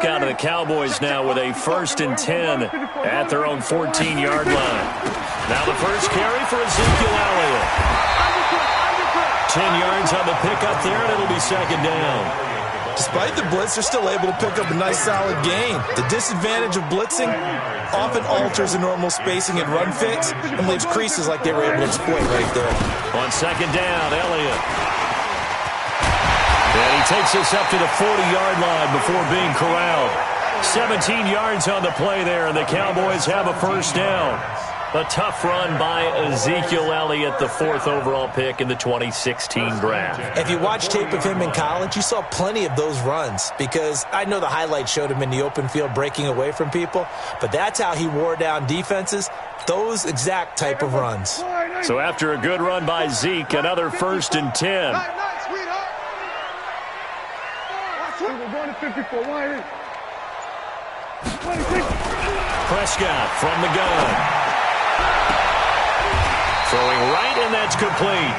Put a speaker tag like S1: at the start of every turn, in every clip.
S1: Prescott of the Cowboys now with a 1st and 10 at their own 14-yard line. Now the first carry for Ezekiel Elliott. 10 yards on the pickup there, and it'll be 2nd down.
S2: Despite the blitz, they're still able to pick up a nice, solid gain. The disadvantage of blitzing often alters the normal spacing and run fits and leaves creases like they were able to exploit right there.
S1: On 2nd down, Elliott. And he takes us up to the 40-yard line before being corralled. 17 yards on the play there, and the Cowboys have a 1st down. A tough run by Ezekiel Elliott, the 4th overall pick in the 2016 draft.
S2: If you watch tape of him in college, you saw plenty of those runs because I know the highlights showed him in the open field breaking away from people, but that's how he wore down defenses, those exact type of runs.
S1: So after a good run by Zeke, another 1st and 10. Prescott from the gun. Throwing right, and that's complete.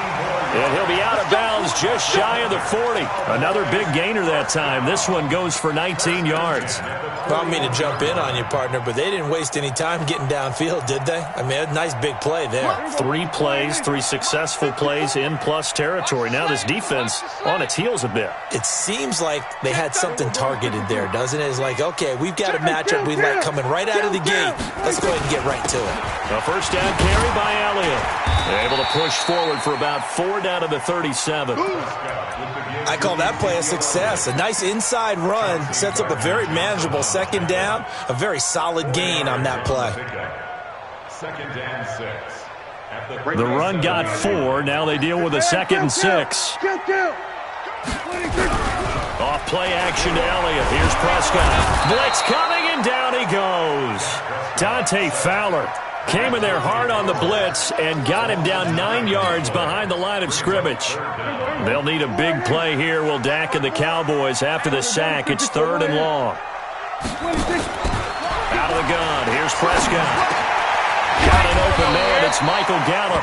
S1: And he'll be out of bounds just shy of the 40. Another big gainer that time. This one goes for 19 yards.
S2: I don't mean to jump in on you, partner, but they didn't waste any time getting downfield, did they? I mean, a nice big play there.
S1: 3 plays, 3 successful plays in plus territory. Now this defense on its heels a bit.
S2: It seems like they had something targeted there, doesn't it? It's like, okay, we've got a matchup we like coming right out of the gate. Let's go ahead and get right to it.
S1: A 1st down carry by Elliott. Able to push forward for about 4 down to the 37.
S2: I call that play a success. A nice inside run sets up a very manageable 2nd down. A very solid gain on that play.
S3: 2nd and 6.
S1: The run got 4. Now they deal with a 2nd and 6. Off play action to Elliott. Here's Prescott. Blitz coming, and down he goes. Dante Fowler came in there hard on the blitz and got him down 9 yards behind the line of scrimmage. They'll need a big play here, will Dak and the Cowboys after the sack. It's 3rd and long. Out of the gun. Here's Prescott. Got an open man. It's Michael Gallup.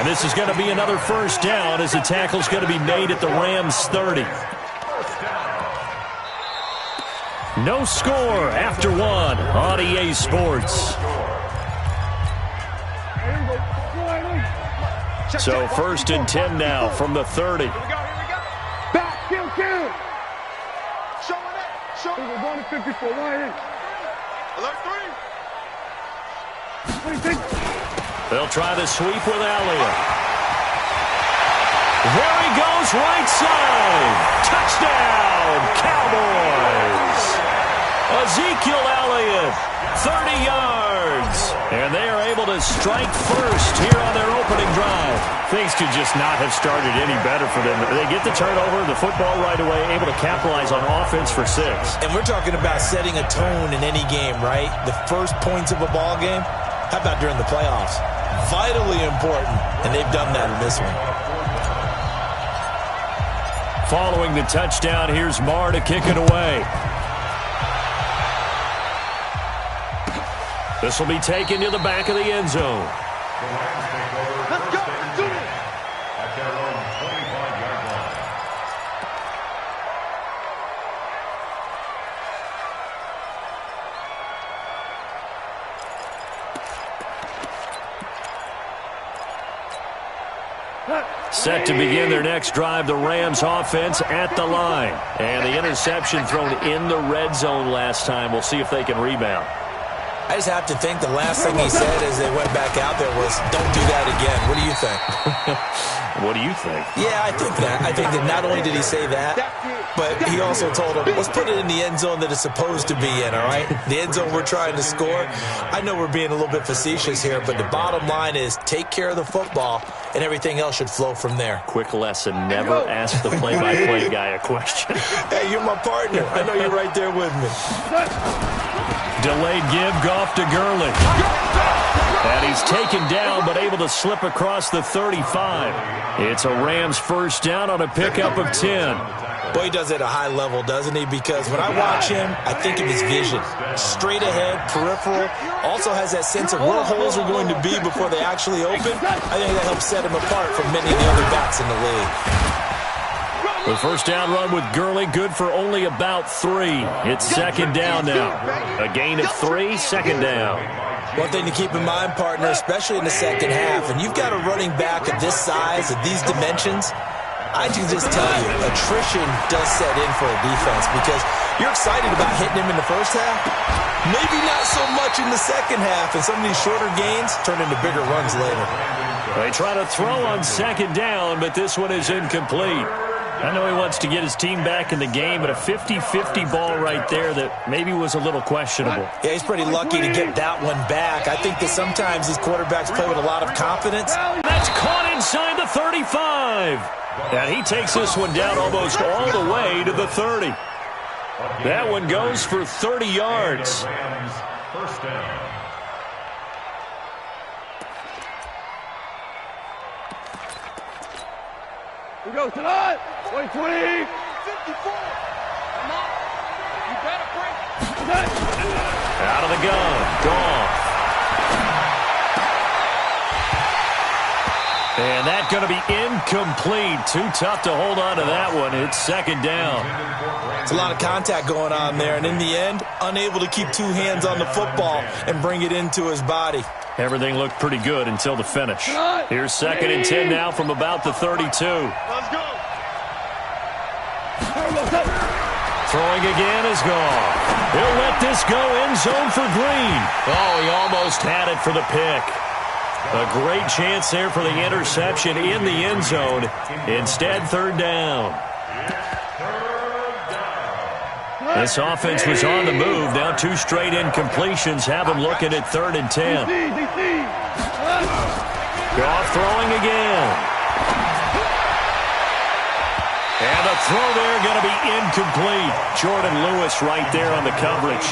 S1: And this is going to be another 1st down as the tackle's going to be made at the Rams 30. No score after 1 on EA Sports. So 1st and 10 now from the 30.
S4: Back, kill. Showing it. We're going to 54. Alert 3.
S1: They'll try the sweep with Elliott. There he goes, right side. Touchdown, Cowboys. Ezekiel Elliott, 30 yards. And they are able to strike first here on their opening drive. Things could just not have started any better for them. They get the turnover, the football right away, able to capitalize on offense for 6.
S2: And we're talking about setting a tone in any game, right? The first points of a ball game. How about during the playoffs? Vitally important, and they've done that in this one.
S1: Following the touchdown, here's Marr to kick it away. This will be taken to the back of the end zone.
S4: Let's go. Do it.
S3: At their own 25-yard line.
S1: Set to begin their next drive, the Rams offense at the line. And the interception thrown in the red zone last time. We'll see if they can rebound.
S2: I just have to think the last thing he said as they went back out there was, don't do that again. What do you think?
S1: What do you think?
S2: Yeah, I think that. I think that not only did he say that, but he also told them, let's put it in the end zone that it's supposed to be in, all right? The end zone we're trying to score. I know we're being a little bit facetious here, but the bottom line is take care of the football, and everything else should flow from there.
S1: Quick lesson, never ask the play-by-play guy a question.
S2: Hey, you're my partner. I know you're right there with me.
S1: Delayed give, Goff to Gurley. And he's taken down, but able to slip across the 35. It's a Rams 1st down on a pickup of 10.
S2: Boy, he does it at a high level, doesn't he? Because when I watch him, I think of his vision. Straight ahead, peripheral. Also has that sense of where holes are going to be before they actually open. I think that helps set him apart from many of the other backs in the league.
S1: The first down run with Gurley, good for only about 3. It's second down now. A gain of 3, second down.
S2: One thing to keep in mind, partner, especially in the second half, and you've got a running back of this size, of these dimensions, I can just tell you, attrition does set in for a defense because you're excited about hitting him in the first half. Maybe not so much in the second half, and some of these shorter gains turn into bigger runs later.
S1: They try to throw on second down, but this one is incomplete. I know he wants to get his team back in the game, but a 50-50 ball right there that maybe was a little questionable.
S2: Yeah, he's pretty lucky to get that one back. I think that sometimes these quarterbacks play with a lot of confidence.
S1: That's caught inside the 35. And he takes this one down almost all the way to the 30. That one goes for 30 yards.
S3: First down.
S4: We go tonight. 20, 54. Come on. You better break.
S1: Out of the gun. Goff. And that's going to be incomplete. Too tough to hold on to that one. It's second down.
S2: It's a lot of contact going on there, and in the end, unable to keep two hands on the football and bring it into his body.
S1: Everything looked pretty good until the finish. Here's second and 10 now from about the 32.
S4: Let's go.
S1: Throwing again is gone. He'll let this go end zone for Green. Oh, he almost had it for the pick. A great chance there for the interception in the end zone. Instead, third down. This offense was on the move. Now 2 straight incompletions have them looking at 3rd and 10. Goff throwing again. And the throw there going to be incomplete. Jordan Lewis right there on the coverage.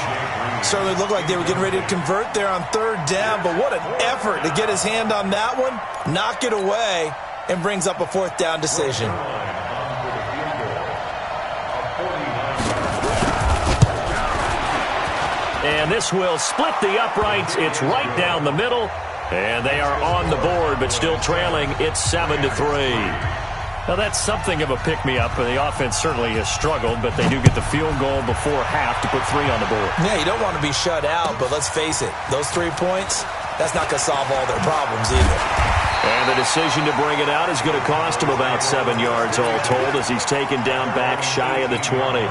S2: Certainly looked like they were getting ready to convert there on 3rd down, but what an effort to get his hand on that one, knock it away, and brings up a 4th down decision.
S1: And this will split the uprights. It's right down the middle. And they are on the board, but still trailing. It's 7-3. Now, that's something of a pick-me-up. The offense certainly has struggled, but they do get the field goal before half to put 3 on the board.
S2: Yeah, you don't want to be shut out, but let's face it, those 3 points, that's not going to solve all their problems either.
S1: And the decision to bring it out is going to cost him about 7 yards all told as he's taken down back shy of the 20.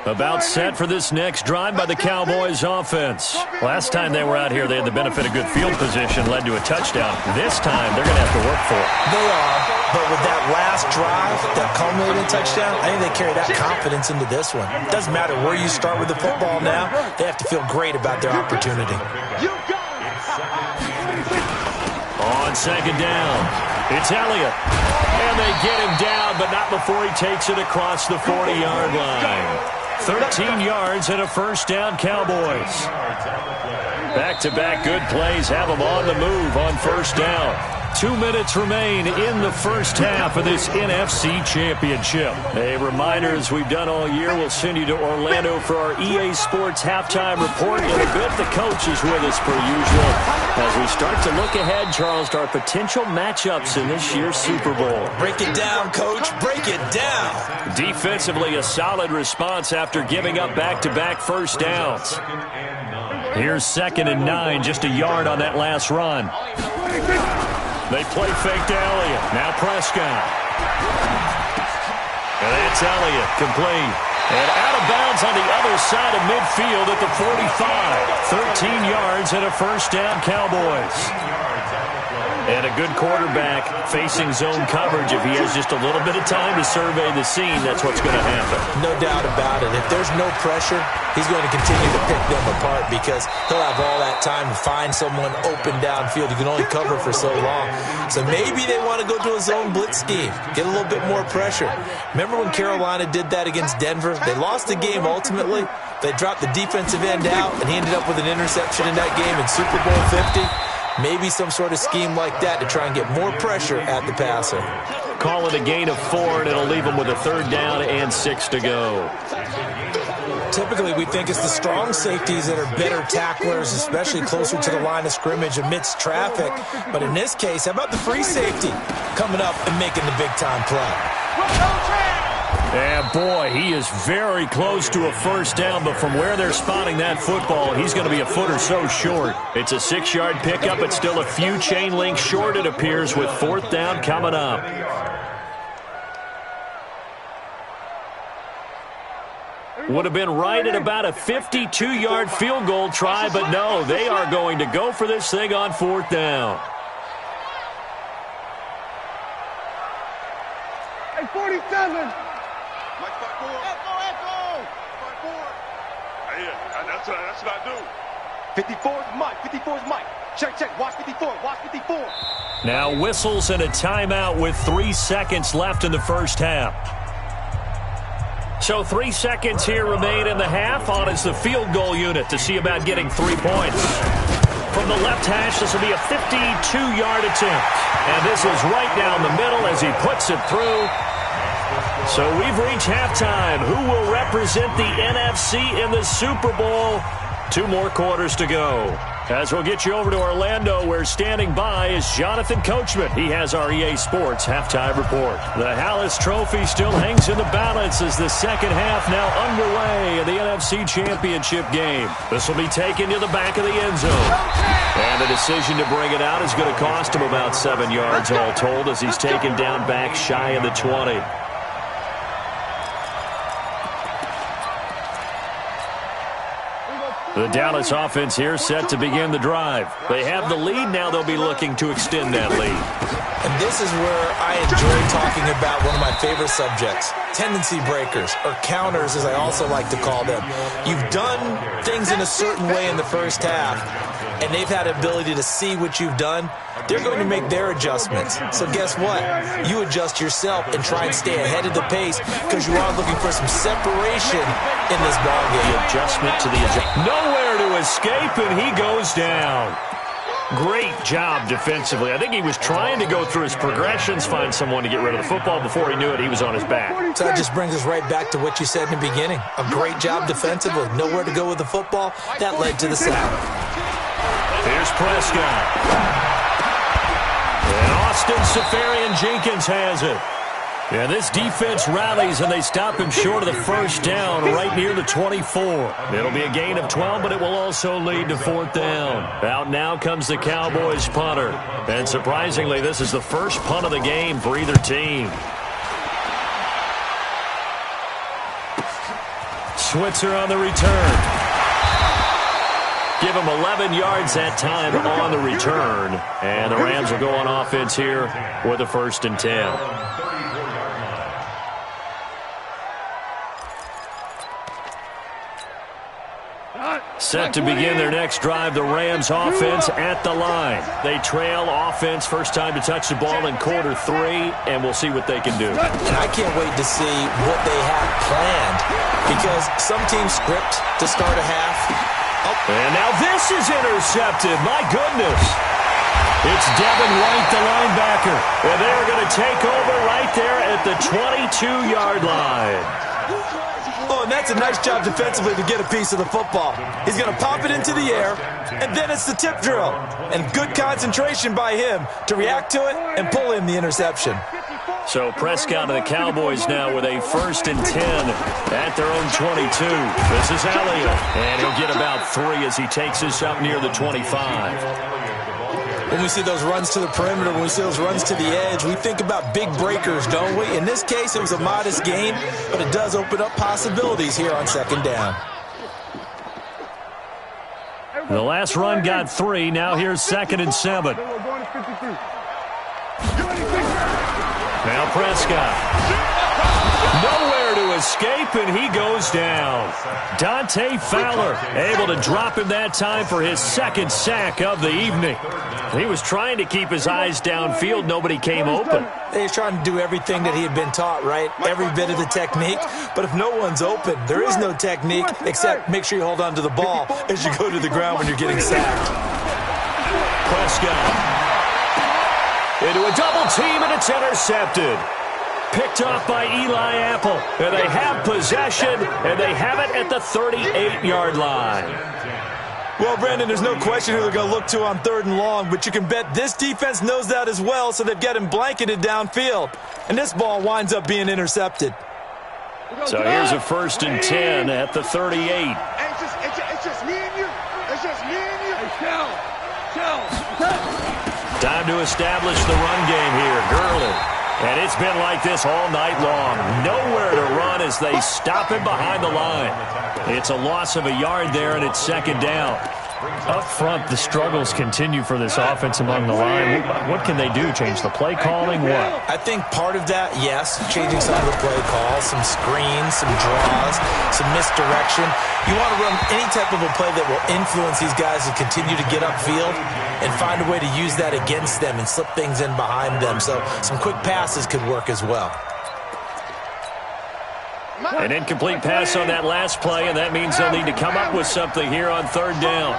S1: About set for this next drive by the Cowboys offense. Last time they were out here, they had the benefit of good field position, led to a touchdown. This time, they're going to have to work for it.
S2: They are, but with that last drive, that culminating touchdown, I think they carry that confidence into this one. It doesn't matter where you start with the football now. They have to feel great about their opportunity.
S1: On second down, it's Elliott. And they get him down, but not before he takes it across the 40-yard line. 13 yards and a first down, Cowboys. Back-to-back good plays have them on the move on first down. 2 minutes remain in the first half of this NFC Championship. A reminder, as we've done all year, we'll send you to Orlando for our EA Sports halftime report in a bit. The coach is with us per usual as we start to look ahead, Charles, to our potential matchups in this year's Super Bowl.
S2: Break it down, Coach. Break it down.
S1: Defensively, a solid response after giving up back-to-back first downs. Here's 2nd and 9, just a yard on that last run. They play fake to Elliott. Now Prescott. And that's Elliott, complete. And out of bounds on the other side of midfield at the 45. 13 yards and a first down, Cowboys. And a good quarterback facing zone coverage. If he has just a little bit of time to survey the scene, that's what's going to happen.
S2: No doubt about it. If there's no pressure, he's going to continue to pick them apart because he'll have all that time to find someone open downfield. You can only cover for so long. So maybe they want to go to a zone blitz scheme, get a little bit more pressure. Remember when Carolina did that against Denver? They lost the game ultimately. They dropped the defensive end out, and he ended up with an interception in that game in Super Bowl 50. Maybe some sort of scheme like that to try and get more pressure at the passer.
S1: Call it a gain of 4, and it'll leave them with a 3rd down and 6 to go.
S2: Typically, we think it's the strong safeties that are better tacklers, especially closer to the line of scrimmage amidst traffic. But in this case, how about the free safety coming up and making the big-time play?
S1: And boy, he is very close to a 1st down, but from where they're spotting that football, he's going to be a foot or so short. It's a 6-yard pickup. It's still a few chain links short, it appears, with 4th down coming up. Would have been right at about a 52-yard field goal try, but no, they are going to go for this thing on 4th down.
S4: Hey, 47.
S5: That's what I do. 54's Mike. 54's Mike. Check. Watch 54. Watch 54.
S1: Now whistles and a timeout with 3 seconds left in the 1st half. So 3 seconds here remain in the half. On is the field goal unit to see about getting 3 points. From the left hash, this will be a 52-yard attempt. And this is right down the middle as he puts it through. So we've reached halftime. Who will represent the NFC in the Super Bowl? 2 more quarters to go. As we'll get you over to Orlando, where standing by is Jonathan Coachman. He has our EA Sports halftime report. The Hallis Trophy still hangs in the balance as the 2nd half now underway in the NFC Championship game. This will be taken to the back of the end zone. And the decision to bring it out is going to cost him about 7 yards all told as he's taken down back shy of the 20. The Dallas offense here set to begin the drive. They have the lead. Now they'll be looking to extend that lead.
S2: And this is where I enjoy talking about one of my favorite subjects, tendency breakers, or counters as I also like to call them. You've done things in a certain way in the 1st half, and they've had the ability to see what you've done. They're going to make their adjustments. So guess what? You adjust yourself and try and stay ahead of the pace because you are looking for some separation in this ballgame.
S1: The adjustment to the adjustment. Nowhere to escape, and he goes down. Great job defensively. I think he was trying to go through his progressions, find someone to get rid of the football. Before he knew it, he was on his back.
S2: So that just brings us right back to what you said in the beginning. A great job defensively. Nowhere to go with the football. That led to the sack.
S1: Here's Prescott. And Austin Seferian-Jenkins has it. Yeah, this defense rallies, and they stop him short of the 1st down right near the 24. It'll be a gain of 12, but it will also lead to 4th down. Out now comes the Cowboys punter. And surprisingly, this is the first punt of the game for either team. Switzer on the return. Give him 11 yards that time on the return. And the Rams will go on offense here with a 1st and 10. Set to begin their next drive, the Rams offense at the line. They trail offense, first time to touch the ball in quarter 3, and we'll see what they can do.
S2: And I can't wait to see what they have planned because some teams script to start a half.
S1: And now this is intercepted. My goodness. It's Devin White, the linebacker. And they're going to take over right there at the 22-yard line.
S2: Oh, and that's a nice job defensively to get a piece of the football. He's going to pop it into the air, and then it's the tip drill. And good concentration by him to react to it and pull in the interception.
S1: So Prescott and the Cowboys now with a 1st and 10 at their own 22. This is Elliott, and he'll get about 3 as he takes this up near the 25.
S2: When we see those runs to the perimeter, when we see those runs to the edge, we think about big breakers, don't we? In this case, it was a modest gain, but it does open up possibilities here on 2nd down.
S1: The last run got 3. Now here's 2nd and 7. Now Prescott. Nowhere to escape, and he goes down. Dante Fowler able to drop him that time for his 2nd sack of the evening. He was trying to keep his eyes downfield. Nobody came open.
S2: He was trying to do everything that he had been taught, right? Every bit of the technique. But if no one's open, there is no technique except make sure you hold on to the ball as you go to the ground when you're getting sacked.
S1: Prescott. Into a double team, and it's intercepted. Picked off by Eli Apple. And they have possession, and they have it at the 38-yard line.
S2: Well, Brandon, there's no question who they're going to look to on 3rd and long, but you can bet this defense knows that as well, so they've got him blanketed downfield. And this ball winds up being intercepted.
S1: So here's a 1st and 10 at the 38.
S5: It's just me and you. It's just me and you.
S1: Time to establish the run game here. Gurley. And it's been like this all night long. Nowhere to run as they stop him behind the line. It's a loss of a yard there, and it's 2nd down.
S6: Up front, the struggles continue for this offense among the line. What can they do? Change the play calling? What?
S2: I think part of that, yes, changing some of the play calls, some screens, some draws, some misdirection. You want to run any type of a play that will influence these guys to continue to get upfield and find a way to use that against them and slip things in behind them. So some quick passes could work as well.
S1: An incomplete pass on that last play, and that means they'll need to come up with something here on 3rd down.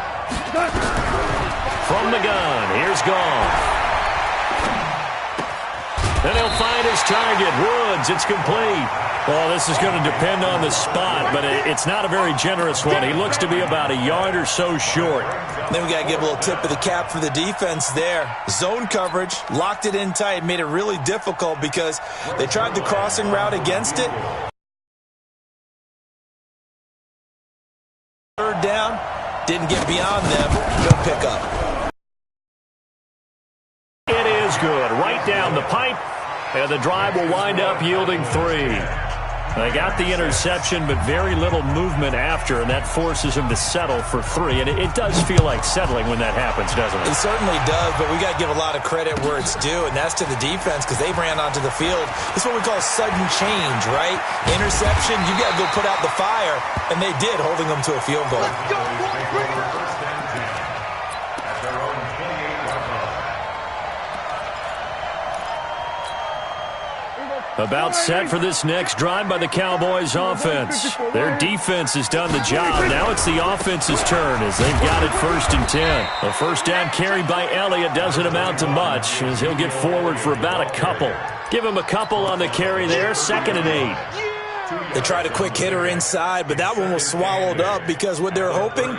S1: From the gun, here's Goff. Then he'll find his target, Woods. It's complete. Well, this is going to depend on the spot, but it's not a very generous one. He looks to be about a yard or so short.
S2: Then we got to give a little tip of the cap for the defense there. Zone coverage, locked it in tight, made it really difficult because they tried the crossing route against it. 3rd down, didn't get beyond them, no pickup.
S1: It is good, right down the pipe, and the drive will wind up yielding 3. They got the interception, but very little movement after, and that forces him to settle for 3. And it does feel like settling when that happens, doesn't it?
S2: It certainly does, but we got to give a lot of credit where it's due, and that's to the defense because they ran onto the field. It's what we call sudden change, right? Interception, you got to go put out the fire, and they did, holding them to a field goal.
S1: About set for this next drive by the Cowboys offense. Their defense has done the job. Now it's the offense's turn as they've got it 1st and 10. A 1st down carry by Elliott doesn't amount to much as he'll get forward for about a couple. Give him a couple on the carry there, 2nd and 8.
S2: They tried a quick hitter inside, but that one was swallowed up because what they're hoping,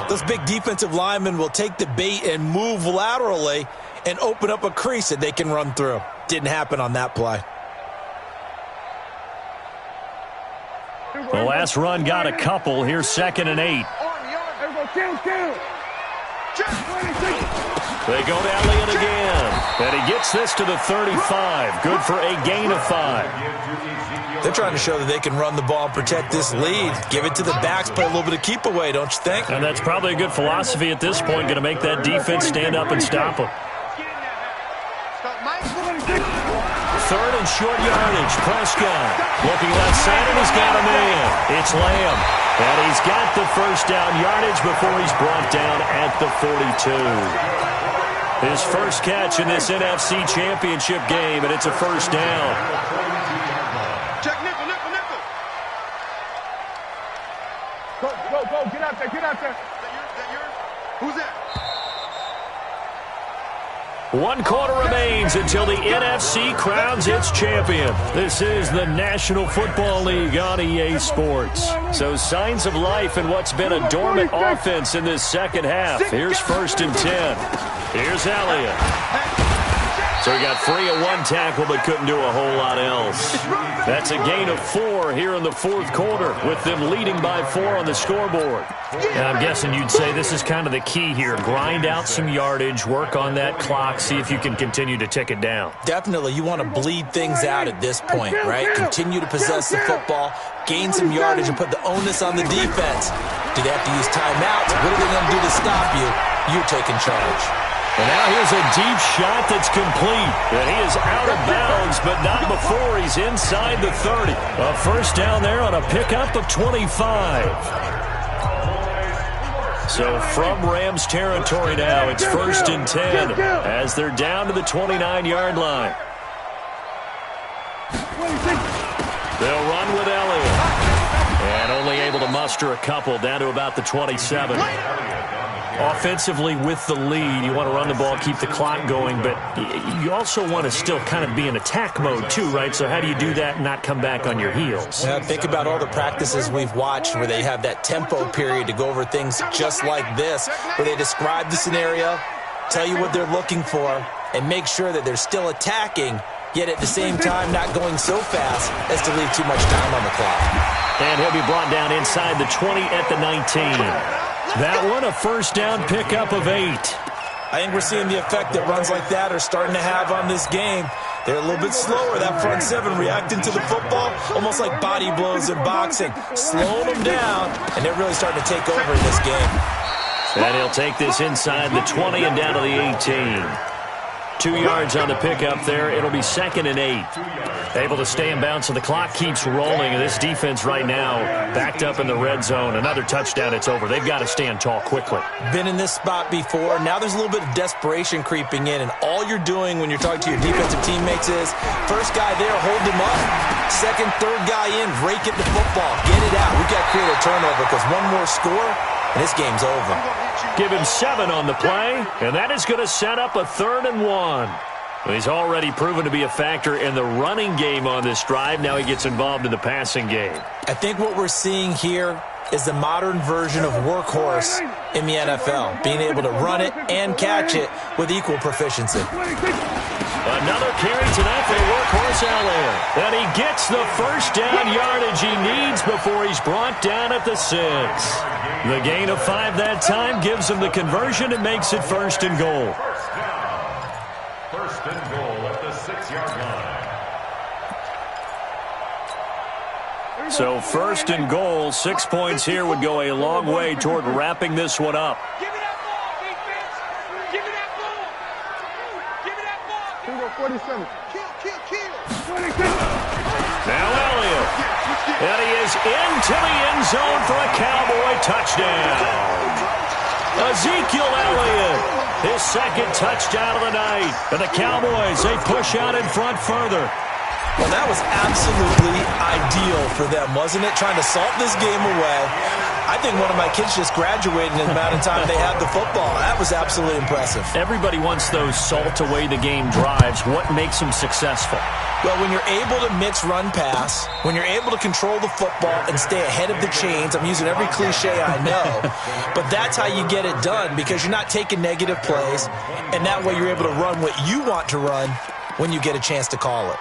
S2: those big defensive linemen will take the bait and move laterally and open up a crease that they can run through. Didn't happen on that play.
S1: The last run got a couple. Here's 2nd and 8. They go to Elliott again. And he gets this to the 35. Good for a gain of 5.
S2: They're trying to show that they can run the ball and protect this lead. Give it to the backs, play a little bit of keep away, don't you think?
S1: And that's probably a good philosophy at this point. Going to make that defense stand up and stop them. 3rd and short yardage. Prescott looking left side, and he's got a man. It's Lamb. And he's got the 1st down yardage before he's brought down at the 42. His first catch in this NFC Championship game, and it's a 1st down.
S5: Check nickel. Go. Get out there. Is that yours? Who's that?
S1: 1 quarter remains until the NFC crowns its champion. This is the National Football League on EA Sports. So signs of life in what's been a dormant offense in this 2nd half. Here's 1st and 10. Here's Elliott. So he got free of 1 tackle but couldn't do a whole lot else. That's a gain of 4 here in the 4th quarter with them leading by 4 on the scoreboard.
S6: And I'm guessing you'd say this is kind of the key here. Grind out some yardage, work on that clock, see if you can continue to tick it down.
S2: Definitely, you want to bleed things out at this point, right? Continue to possess the football, gain some yardage, and put the onus on the defense. Do they have to use timeouts? What are they going to do to stop you? You're taking charge.
S1: And now here's a deep shot that's complete. And he is out of bounds, but not before he's inside the 30. A 1st down there on a pickup of 25. So from Rams territory now, it's 1st and 10 as they're down to the 29-yard line. They'll run with Elliott. And only able to muster a couple down to about the 27.
S6: Offensively with the lead, you want to run the ball, keep the clock going, but you also want to still kind of be in attack mode too, right? So how do you do that and not come back on your heels?
S2: Yeah, think about all the practices we've watched where they have that tempo period to go over things just like this, where they describe the scenario, tell you what they're looking for, and make sure that they're still attacking, yet at the same time not going so fast as to leave too much time on the clock.
S6: And he'll be brought down inside the 20 at the 19. That one, a first down pickup of 8.
S2: I think we're seeing the effect that runs like that are starting to have on this game. They're a little bit slower, that front seven, reacting to the football, almost like body blows in boxing, slowing them down, and they're really starting to take over in this game.
S6: And he'll take this inside the 20 and down to the 18. 2 yards on the pickup there. It'll be 2nd and 8. Able to stay in bounds, so the clock keeps rolling. And this defense right now backed up in the red zone. Another touchdown, it's over. They've got to stand tall quickly.
S2: Been in this spot before. Now there's a little bit of desperation creeping in. And all you're doing when you're talking to your defensive teammates is, first guy there, hold him up. Second, third guy in, rake at the football. Get it out. We've got to create a turnover because one more score, and this game's over.
S6: Give him 7 on the play, and that is going to set up a 3rd and 1. He's already proven to be a factor in the running game on this drive. Now he gets involved in the passing game.
S2: I think what we're seeing here is the modern version of workhorse in the NFL, being able to run it and catch it with equal proficiency.
S6: Another carry tonight for the workhorse Elliott. And he gets the first down yardage he needs before he's brought down at the 6. The gain of 5 that time gives him the conversion and makes it 1st and goal.
S3: First and goal at the 6-yard line.
S6: So 1st and goal, 6 points here would go a long way toward wrapping this one up.
S5: Give me that ball, defense. Give me that ball. Give me that ball.
S4: 47.
S5: Kill.
S4: 27.
S6: Now Elliott. And he is into the end zone for a Cowboy touchdown. Ezekiel Elliott. His 2nd touchdown of the night. And the Cowboys, they push out in front further.
S2: Well, that was absolutely ideal for them, wasn't it? Trying to salt this game away. I think one of my kids just graduated in the amount of time they had the football. That was absolutely impressive.
S6: Everybody wants those salt-away-the-game drives. What makes them successful?
S2: Well, when you're able to mix run-pass, when you're able to control the football and stay ahead of the chains, I'm using every cliche I know, but that's how you get it done because you're not taking negative plays, and that way you're able to run what you want to run when you get a chance to call it.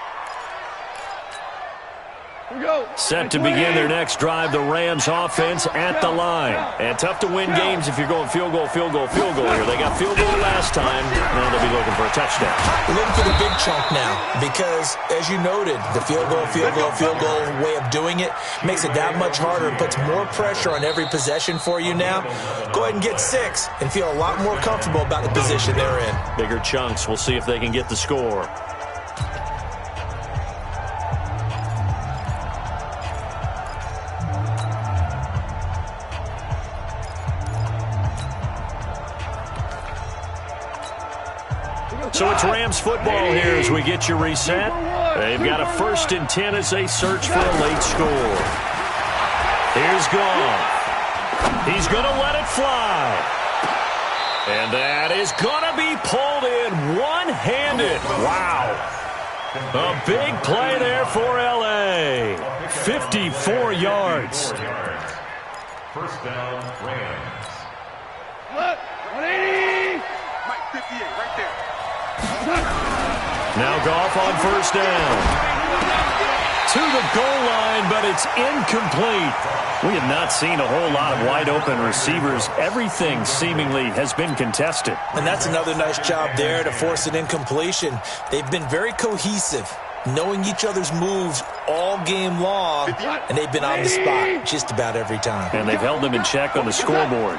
S6: Set to begin their next drive, the Rams offense at the line. And tough to win games if you're going field goal here. They got field goal last time. Now they'll be looking for a touchdown.
S2: We're looking for the big chunk now because, as you noted, the field goal way of doing it makes it that much harder and puts more pressure on every possession for you now. Go ahead and get 6 and feel a lot more comfortable about the position they're in.
S6: Bigger chunks. We'll see if they can get the score. So it's Rams football here as we get you reset. They've got a 1st and 10 as they search for a late score. Here's Goff. He's going to let it fly. And that is going to be pulled in one-handed. Wow. A big play there for L.A. 54 yards.
S3: First down, Rams.
S4: Look, 180.
S5: Mike 58, right there.
S6: Now Goff on 1st down. To the goal line, but it's incomplete. We have not seen a whole lot of wide open receivers. Everything seemingly has been contested.
S2: And that's another nice job there to force an incompletion. They've been very cohesive, knowing each other's moves all game long, and they've been on the spot just about every time.
S6: And they've held them in check on the scoreboard.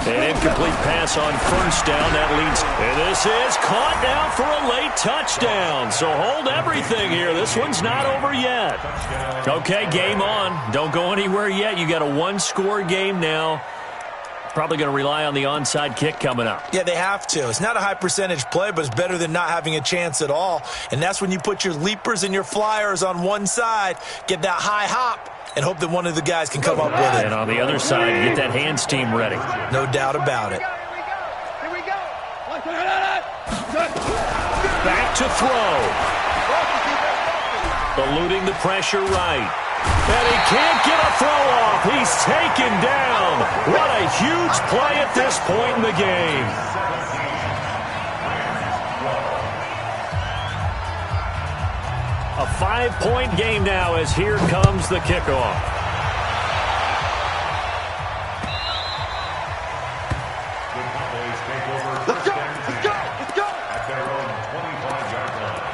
S6: An incomplete pass on 1st down. That leads. And this is caught now for a late touchdown. So hold everything here. This one's not over yet. Okay, game on. Don't go anywhere yet. You got a 1-score game now. Probably going to rely on the onside kick coming up.
S2: Yeah, they have to. It's not a high percentage play, but it's better than not having a chance at all. And that's when you put your leapers and your flyers on one side, get that high hop, and hope that one of the guys can come up with it.
S6: And on the other side, get that hands team ready.
S2: No doubt about it.
S6: Back to throw. Eluding the pressure right. And he can't get a throw off. He's taken down. What a huge play at this point in the game. A 5-point game now as here comes the kickoff.
S5: Let's go! Let's go! Let's go!
S3: At their own 25-yard line.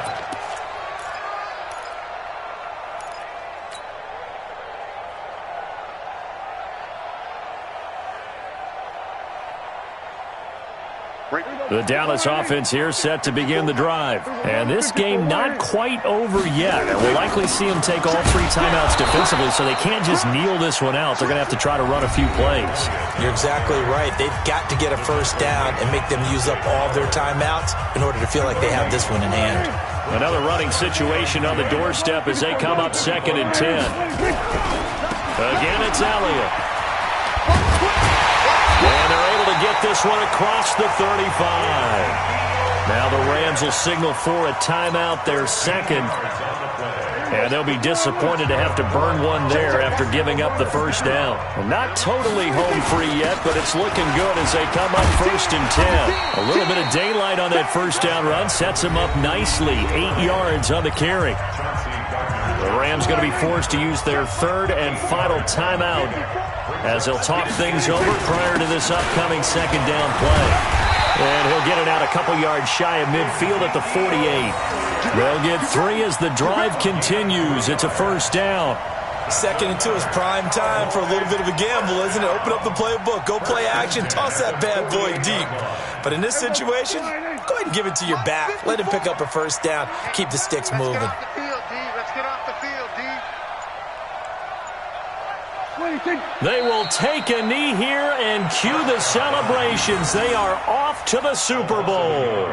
S6: The Dallas offense here set to begin the drive. And this game not quite over yet. And we'll likely see them take all 3 timeouts defensively, so they can't just kneel this one out. They're going to have to try to run a few plays.
S2: You're exactly right. They've got to get a first down and make them use up all their timeouts in order to feel like they have this one in hand.
S6: Another running situation on the doorstep as they come up 2nd and 10. Again, it's Elliott. And they're able to get this one across the 35. Now the Rams will signal for a timeout, their second. And they'll be disappointed to have to burn one there after giving up the first down. Well, not totally home free yet, but it's looking good as they come up 1st and 10. A little bit of daylight on that first down run sets them up nicely. 8 yards on the carry. The Rams going to be forced to use their 3rd and final timeout as they'll talk things over prior to this upcoming 2nd down play. And he'll get it out a couple yards shy of midfield at the 48. They'll get 3 as the drive continues. It's a first down.
S2: 2nd and 2 is prime time for a little bit of a gamble, isn't it? Open up the playbook, go play action, toss that bad boy deep. But in this situation, go ahead and give it to your back. Let him pick up a first down. Keep the sticks moving.
S5: Let's get off the field, D.
S6: They will take a knee here and cue the celebrations. They are off to the Super Bowl.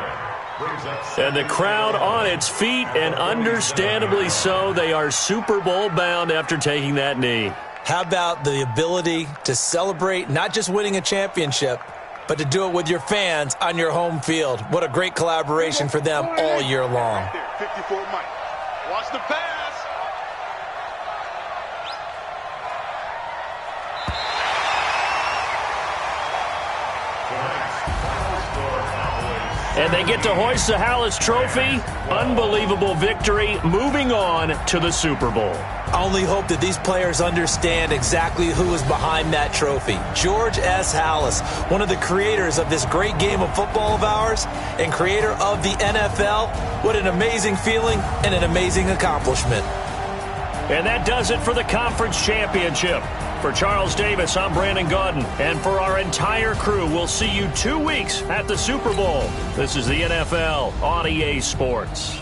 S6: And the crowd on its feet, and understandably so. They are Super Bowl bound after taking that knee.
S2: How about the ability to celebrate not just winning a championship, but to do it with your fans on your home field? What a great collaboration for them all year long.
S5: 54 Mike. Watch the pass.
S6: And they get to hoist the Hallis Trophy. Unbelievable victory. Moving on to the Super Bowl.
S2: I only hope that these players understand exactly who is behind that trophy. George S. Hallis, one of the creators of this great game of football of ours and creator of the NFL. What an amazing feeling and an amazing accomplishment.
S6: And that does it for the conference championship. For Charles Davis, I'm Brandon Gaudin. And for our entire crew, we'll see you 2 weeks at the Super Bowl. This is the NFL on EA Sports.